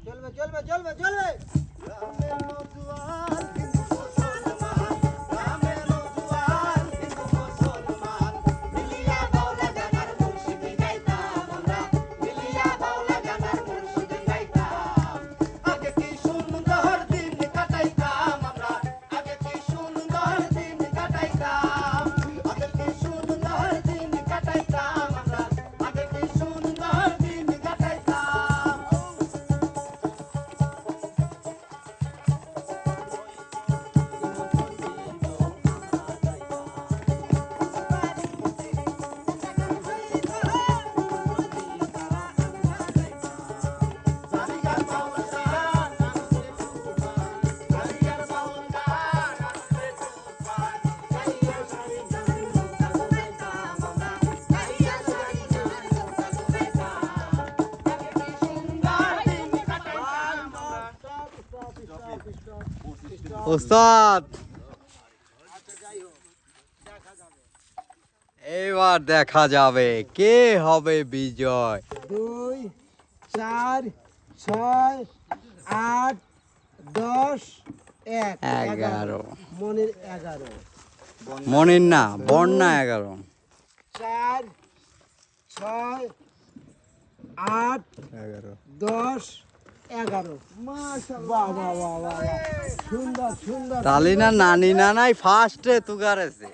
চলবে চলবে চলবে চলবে ওস্তাদ এবার দেখা যাবে কে হবে বিজয়। 2 4 6 8 10 11 মনির 11 মনির না বন্যা 11 4 6 8 10 11 মাশাআল্লাহ বাহ বাহ বাহ সুন্দর সুন্দর তালি না নানি নানাই ফার্স্টে তুগারেছে।